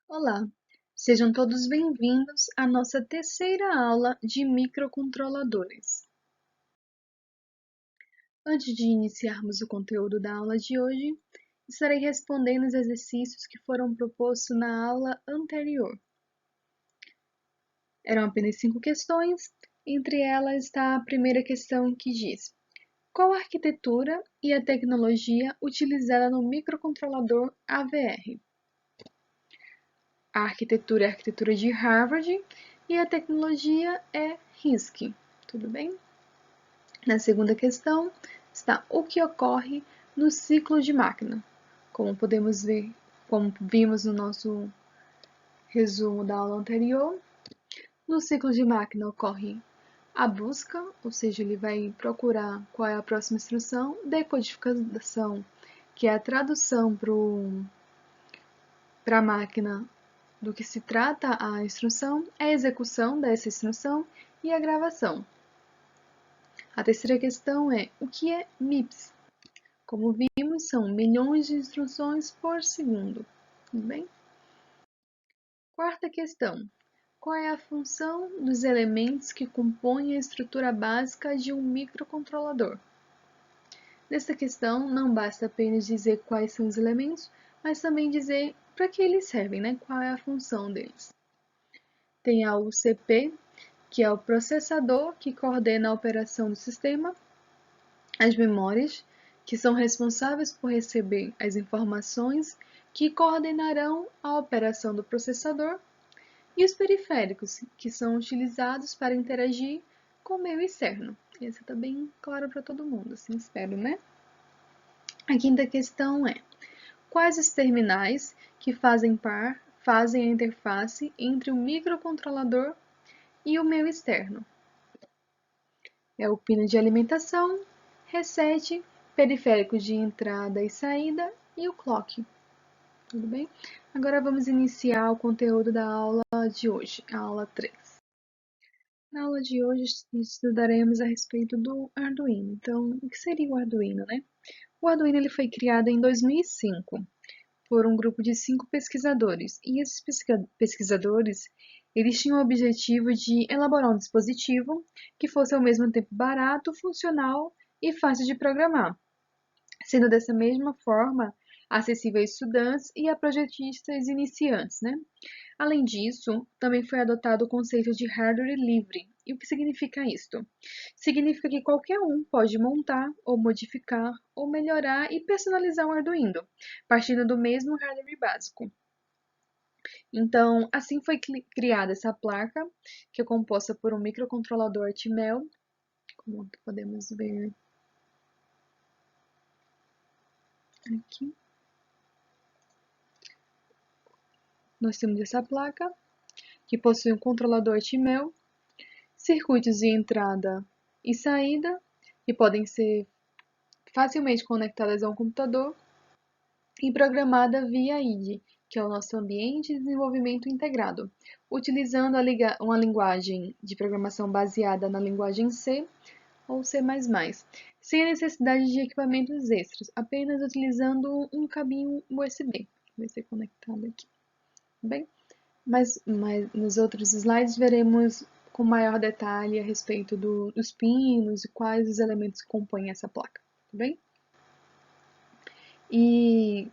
Olá, sejam todos bem-vindos à nossa terceira aula de microcontroladores. Antes de iniciarmos o conteúdo da aula de hoje, estarei respondendo os exercícios que foram propostos na aula anterior. Eram apenas 5 questões, entre elas está a primeira questão que diz: qual a arquitetura e a tecnologia utilizada no microcontrolador AVR? A arquitetura é a arquitetura de Harvard e a tecnologia é RISC. Tudo bem? Na segunda questão está o que ocorre no ciclo de máquina. Como podemos ver, como vimos no nosso resumo da aula anterior, no ciclo de máquina ocorre a busca, ou seja, ele vai procurar qual é a próxima instrução, decodificação, que é a tradução para a máquina do que se trata a instrução, a execução dessa instrução e a gravação. A terceira questão é: o que é MIPS? Como vimos, são milhões de instruções por segundo. Tudo bem? Quarta questão: qual é a função dos elementos que compõem a estrutura básica de um microcontrolador? Nesta questão, não basta apenas dizer quais são os elementos, mas também dizer para que eles servem, né? Qual é a função deles. Tem a UCP, que é o processador que coordena a operação do sistema, as memórias, que são responsáveis por receber as informações que coordenarão a operação do processador, e os periféricos, que são utilizados para interagir com o meio externo. Essa está bem claro para todo mundo, assim espero, né? A quinta questão é: quais os terminais que fazem a interface entre o microcontrolador e o meio externo? É o pino de alimentação, reset, periférico de entrada e saída e o clock. Tudo bem? Agora vamos iniciar o conteúdo da aula de hoje, a aula 3. Na aula de hoje estudaremos a respeito do Arduino. Então, o que seria o Arduino, né? O Arduino ele foi criado em 2005 por um grupo de 5 pesquisadores. E esses pesquisadores, eles tinham o objetivo de elaborar um dispositivo que fosse ao mesmo tempo barato, funcional e fácil de programar, sendo dessa mesma forma acessível a estudantes e a projetistas iniciantes, né? Além disso, também foi adotado o conceito de hardware livre. E o que significa isto? Significa que qualquer um pode montar, ou modificar, ou melhorar e personalizar um Arduino, partindo do mesmo hardware básico. Então, assim foi criada essa placa, que é composta por um microcontrolador Atmel, como podemos ver aqui. Nós temos essa placa, que possui um controlador Atmel, circuitos de entrada e saída, que podem ser facilmente conectadas a um computador, e programada via IDE, que é o nosso Ambiente de Desenvolvimento Integrado, utilizando uma linguagem de programação baseada na linguagem C ou C++, sem a necessidade de equipamentos extras, apenas utilizando um cabinho USB. Vai ser conectado aqui, bem? Mas nos outros slides veremos com maior detalhe a respeito dos pinos e quais os elementos que compõem essa placa, tá bem? E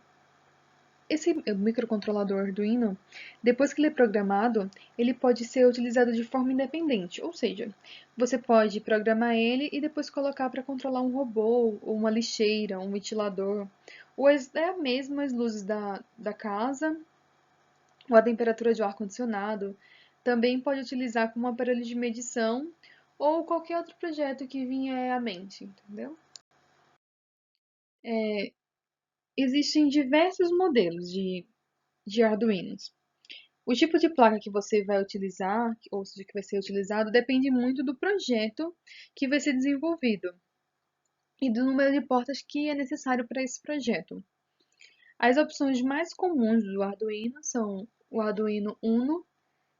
esse microcontrolador Arduino, depois que ele é programado, ele pode ser utilizado de forma independente, ou seja, você pode programar ele e depois colocar para controlar um robô, ou uma lixeira, um ventilador, ou até mesmo as luzes da casa, ou a temperatura de um ar-condicionado. Também pode utilizar como aparelho de medição ou qualquer outro projeto que vinha à mente, entendeu? Existem diversos modelos de Arduinos. O tipo de placa que você vai utilizar, ou seja, que vai ser utilizado, depende muito do projeto que vai ser desenvolvido e do número de portas que é necessário para esse projeto. As opções mais comuns do Arduino são o Arduino Uno,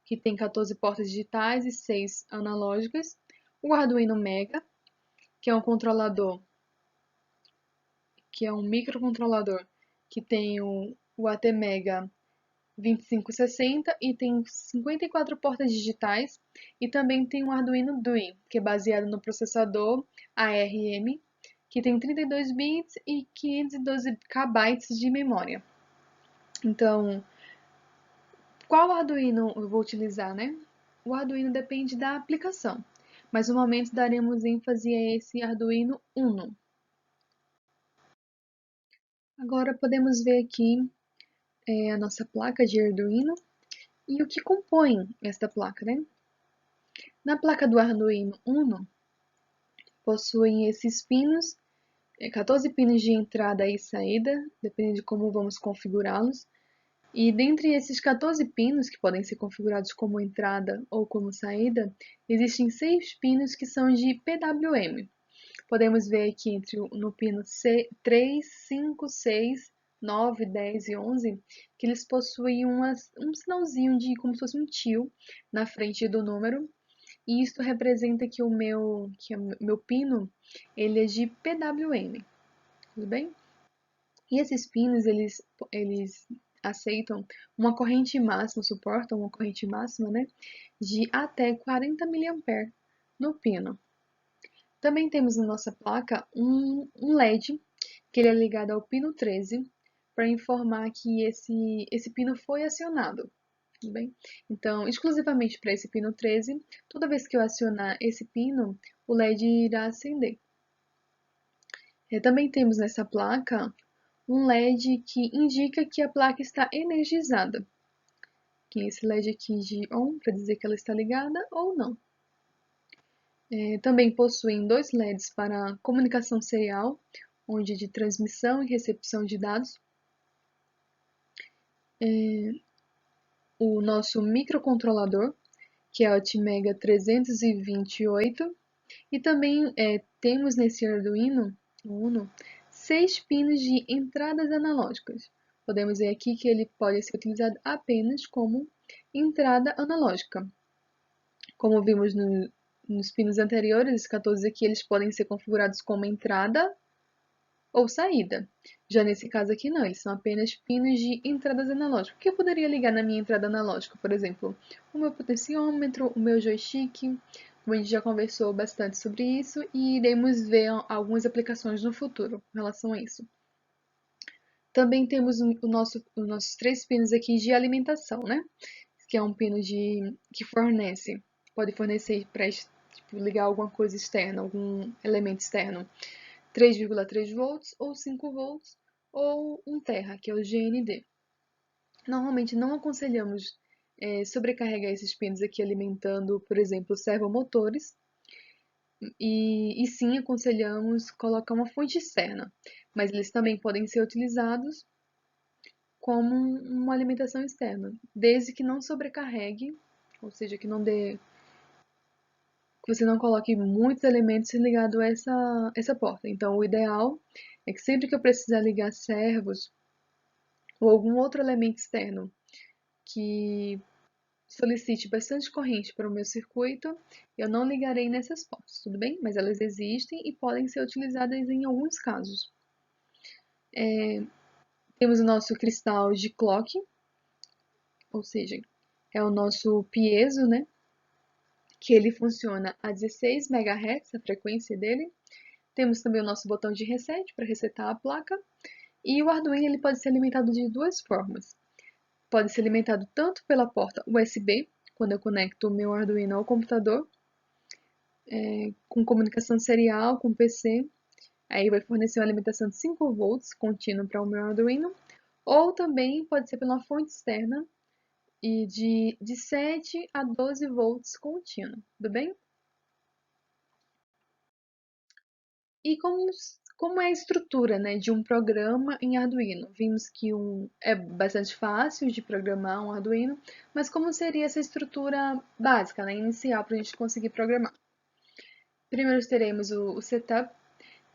que tem 14 portas digitais e 6 analógicas, o Arduino Mega, que é um controlador, que é um microcontrolador que tem o ATmega 2560 e tem 54 portas digitais, e também tem um Arduino Dui, que é baseado no processador ARM, que tem 32 bits e 512 KB de memória. Então, qual Arduino eu vou utilizar, né? O Arduino depende da aplicação, mas no momento daremos ênfase a esse Arduino Uno. Agora podemos ver aqui a nossa placa de Arduino e o que compõe esta placa, né? Na placa do Arduino Uno, possuem esses pinos, 14 pinos de entrada e saída, dependendo de como vamos configurá-los. E dentre esses 14 pinos, que podem ser configurados como entrada ou como saída, existem 6 pinos que são de PWM. Podemos ver aqui no pino 3, 5, 6, 9, 10 e 11, que eles possuem um sinalzinho de como se fosse um tio na frente do número. E isto representa que o meu pino, ele é de PWM, tudo bem? E esses pinos, eles aceitam uma corrente máxima, suportam uma corrente máxima, né, de até 40 mA no pino. Também temos na nossa placa um LED, que ele é ligado ao pino 13, para informar que esse pino foi acionado. Tudo bem? Então, exclusivamente para esse pino 13, toda vez que eu acionar esse pino, o LED irá acender. Também temos nessa placa um LED que indica que a placa está energizada. Que é esse LED aqui de ON, para dizer que ela está ligada ou não. Também possuem dois LEDs para comunicação serial, onde é de transmissão e recepção de dados. O nosso microcontrolador, que é o Atmega 328, e também temos nesse Arduino Uno 6 pinos de entradas analógicas. Podemos ver aqui que ele pode ser utilizado apenas como entrada analógica. Como vimos nos pinos anteriores, os 14 aqui, eles podem ser configurados como entrada ou saída. Já nesse caso aqui não, eles são apenas pinos de entradas analógicas. O que eu poderia ligar na minha entrada analógica? Por exemplo, o meu potenciômetro, o meu joystick. Como a gente já conversou bastante sobre isso e iremos ver algumas aplicações no futuro em relação a isso. Também temos os nossos 3 pinos aqui de alimentação, né? Que é um pino que pode fornecer para tipo, ligar alguma coisa externa, algum elemento externo. 3,3 volts ou 5 volts ou 1 terra, que é o GND. Normalmente não aconselhamos sobrecarregar esses pinos aqui alimentando, por exemplo, servomotores, e sim aconselhamos colocar uma fonte externa, mas eles também podem ser utilizados como uma alimentação externa, desde que não sobrecarregue, ou seja, que você não coloque muitos elementos ligados a essa porta. Então, o ideal é que sempre que eu precisar ligar servos ou algum outro elemento externo que solicite bastante corrente para o meu circuito, eu não ligarei nessas portas, tudo bem? Mas elas existem e podem ser utilizadas em alguns casos. Temos o nosso cristal de clock, ou seja, é o nosso piezo, né? Que ele funciona a 16 MHz, a frequência dele. Temos também o nosso botão de reset para resetar a placa. E o Arduino ele pode ser alimentado de duas formas. Pode ser alimentado tanto pela porta USB, quando eu conecto o meu Arduino ao computador, com comunicação serial com o PC, aí vai fornecer uma alimentação de 5 volts contínua para o meu Arduino, ou também pode ser pela fonte externa e de 7 a 12 volts contínuo, tudo bem? E como é a estrutura, né, de um programa em Arduino? Vimos que é bastante fácil de programar um Arduino, mas como seria essa estrutura básica, né, inicial, para a gente conseguir programar? Primeiro teremos o setup,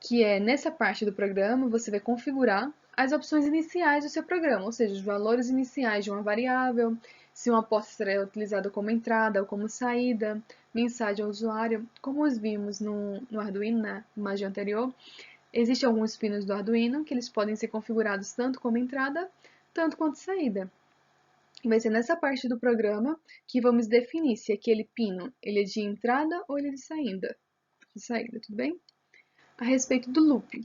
que é nessa parte do programa você vai configurar as opções iniciais do seu programa, ou seja, os valores iniciais de uma variável, se uma porta será utilizada como entrada ou como saída, mensagem ao usuário. Como os vimos no Arduino, na imagem anterior, existem alguns pinos do Arduino que eles podem ser configurados tanto como entrada, tanto quanto saída. Vai ser nessa parte do programa que vamos definir se aquele pino ele é de entrada ou ele é de saída. Tudo bem? A respeito do loop.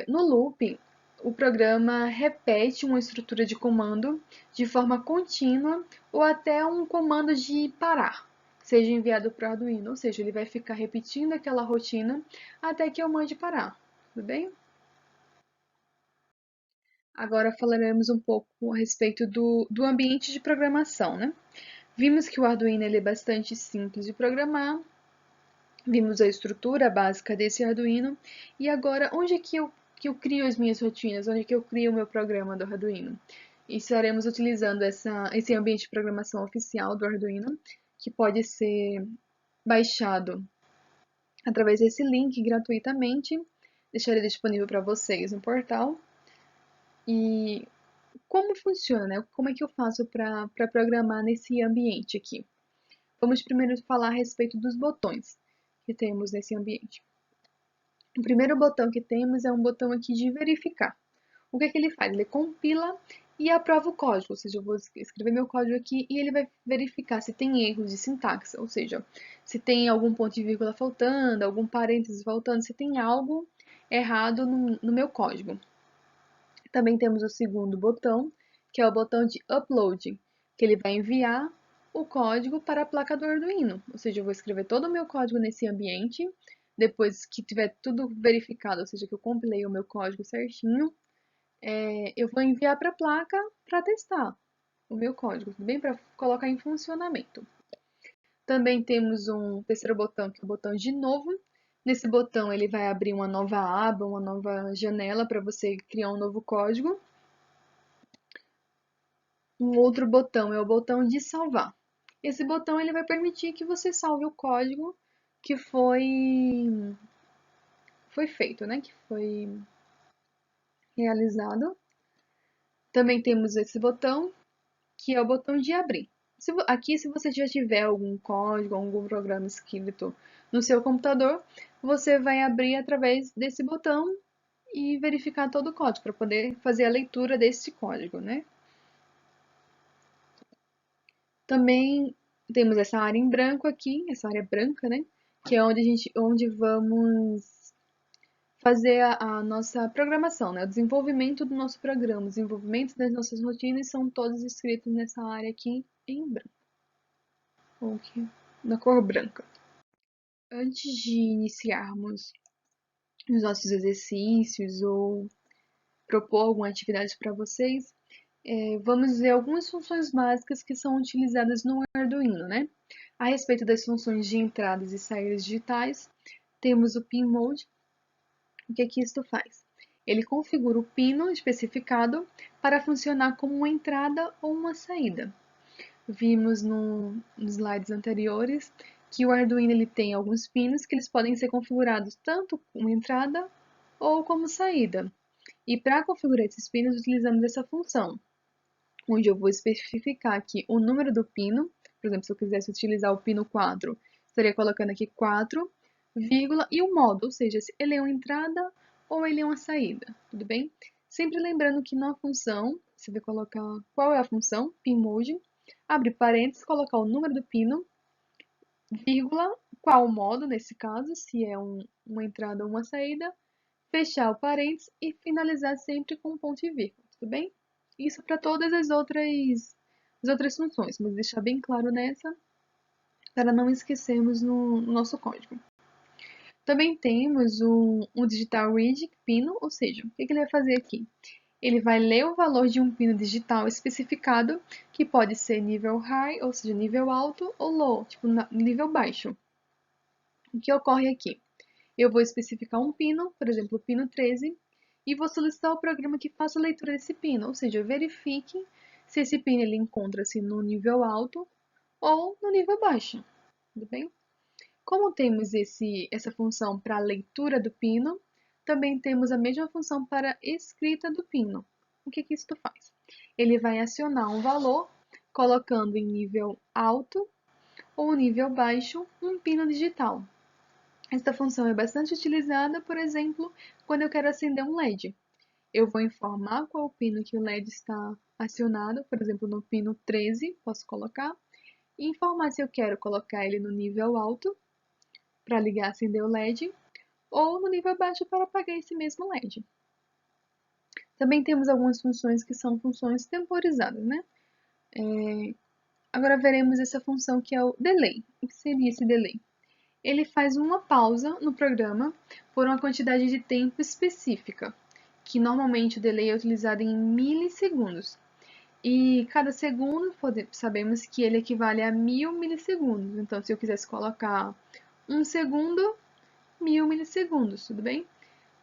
No loop, o programa repete uma estrutura de comando de forma contínua ou até um comando de parar, seja enviado para o Arduino, ou seja, ele vai ficar repetindo aquela rotina até que eu mande parar, tudo bem? Agora falaremos um pouco a respeito do ambiente de programação, né? Vimos que o Arduino ele é bastante simples de programar, vimos a estrutura básica desse Arduino, e agora onde é que eu crio as minhas rotinas, onde é que eu crio o meu programa do Arduino? E estaremos utilizando esse ambiente de programação oficial do Arduino, que pode ser baixado através desse link gratuitamente, deixarei disponível para vocês no portal. E como funciona, né? Como é que eu faço para programar nesse ambiente aqui? Vamos primeiro falar a respeito dos botões que temos nesse ambiente. O primeiro botão que temos é um botão aqui de verificar. O que é que ele faz? Ele compila e aprova o código, ou seja, eu vou escrever meu código aqui e ele vai verificar se tem erros de sintaxe, ou seja, se tem algum ponto e vírgula faltando, algum parênteses faltando, se tem algo errado no meu código. Também temos o segundo botão, que é o botão de upload, que ele vai enviar o código para a placa do Arduino. Ou seja, eu vou escrever todo o meu código nesse ambiente, depois que tiver tudo verificado, ou seja, que eu compilei o meu código certinho, eu vou enviar para a placa para testar o meu código, tudo bem? Para colocar em funcionamento. Também temos um terceiro botão, que é o botão de novo. Nesse botão ele vai abrir uma nova aba, uma nova janela para você criar um novo código. Um outro botão é o botão de salvar. Esse botão ele vai permitir que você salve o código que foi feito, né? Que foi realizado. Também temos esse botão, que é o botão de abrir. Aqui, se você já tiver algum código, algum programa escrito no seu computador, você vai abrir através desse botão e verificar todo o código, para poder fazer a leitura desse código, né? Também temos essa área em branco aqui, essa área branca, né? Que é onde vamos fazer a nossa programação, né? O desenvolvimento do nosso programa, o desenvolvimento das nossas rotinas são todos escritos nessa área aqui em branco, ou aqui na cor branca. Antes de iniciarmos os nossos exercícios ou propor alguma atividade para vocês, vamos ver algumas funções básicas que são utilizadas no Arduino, né? A respeito das funções de entradas e saídas digitais, temos o Pin Mode. O que é que isto faz? Ele configura o pino especificado para funcionar como uma entrada ou uma saída. Vimos nos slides anteriores que o Arduino ele tem alguns pinos que eles podem ser configurados tanto como entrada ou como saída. E para configurar esses pinos, utilizamos essa função, onde eu vou especificar aqui o número do pino. Por exemplo, se eu quisesse utilizar o pino 4, estaria colocando aqui 4, vírgula, e o modo, ou seja, se ele é uma entrada ou ele é uma saída, tudo bem? Sempre lembrando que na função, você vai colocar qual é a função, pinMode, abre parênteses, colocar o número do pino, vírgula, qual o modo nesse caso, se é uma entrada ou uma saída, fechar o parênteses e finalizar sempre com um ponto e vírgula, tudo bem? Isso para todas as outras funções, mas deixar bem claro nessa, para não esquecermos no nosso código. Também temos um digital read pino, ou seja, o que ele vai fazer aqui? Ele vai ler o valor de um pino digital especificado, que pode ser nível high, ou seja, nível alto, ou low, tipo nível baixo. O que ocorre aqui? Eu vou especificar um pino, por exemplo, o pino 13, e vou solicitar ao programa que faça a leitura desse pino, ou seja, verifique se esse pino ele encontra-se no nível alto ou no nível baixo, tudo bem? Como temos essa função para a leitura do pino, também temos a mesma função para a escrita do pino. O que isso faz? Ele vai acionar um valor, colocando em nível alto ou nível baixo um pino digital. Esta função é bastante utilizada, por exemplo, quando eu quero acender um LED. eu vou informar qual pino que o LED está acionado, por exemplo, no pino 13, posso colocar, e informar se eu quero colocar ele no nível alto, para ligar e acender o LED, ou no nível baixo para apagar esse mesmo LED. Também temos algumas funções que são funções temporizadas, né? Agora veremos essa função que é o delay. O que seria esse delay? Ele faz uma pausa no programa por uma quantidade de tempo específica, que normalmente o delay é utilizado em milissegundos. E cada segundo, sabemos que ele equivale a 1000 milissegundos. Então, se eu quisesse colocar 1 segundo, 1000 milissegundos, tudo bem?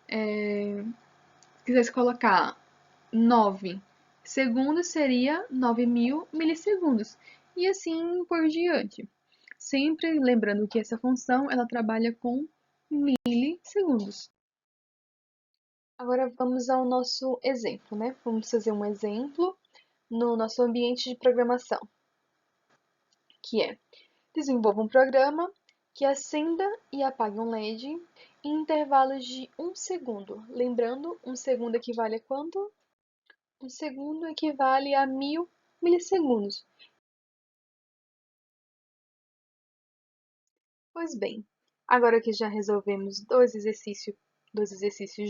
Se quisesse colocar 9 segundos, seria 9000 milissegundos. E assim por diante. Sempre lembrando que essa função ela trabalha com milissegundos. Agora vamos ao nosso exemplo, né? Vamos fazer um exemplo no nosso ambiente de programação, que é: desenvolva um programa que acenda e apague um LED em intervalos de 1 segundo. Lembrando, 1 segundo equivale a quanto? 1 segundo equivale a 1000 milissegundos. Pois bem, agora que já resolvemos dois exercícios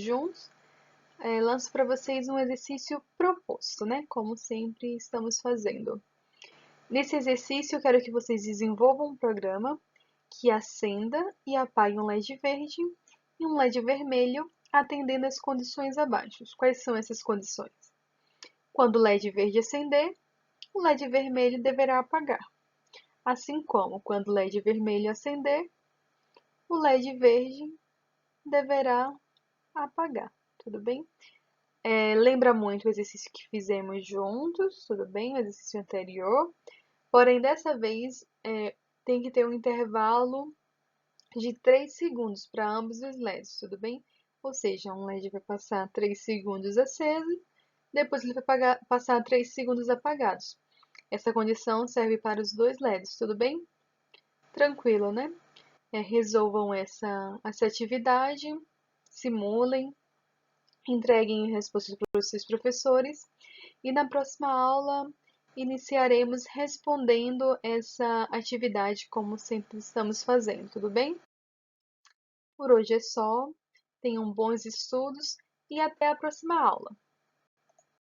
juntos, lanço para vocês um exercício proposto, né? Como sempre estamos fazendo. Nesse exercício, eu quero que vocês desenvolvam um programa que acenda e apague um LED verde e um LED vermelho, atendendo às condições abaixo. Quais são essas condições? Quando o LED verde acender, o LED vermelho deverá apagar. Assim como, quando o LED vermelho acender, o LED verde deverá apagar. Tudo bem? Lembra muito o exercício que fizemos juntos, tudo bem? O exercício anterior. Porém, dessa vez, tem que ter um intervalo de 3 segundos para ambos os LEDs, tudo bem? Ou seja, um LED vai passar 3 segundos aceso, depois ele vai passar 3 segundos apagados. Essa condição serve para os dois LEDs, tudo bem? Tranquilo, né? Resolvam essa atividade, simulem, entreguem respostas para os seus professores e na próxima aula iniciaremos respondendo essa atividade como sempre estamos fazendo, tudo bem? Por hoje é só, tenham bons estudos e até a próxima aula!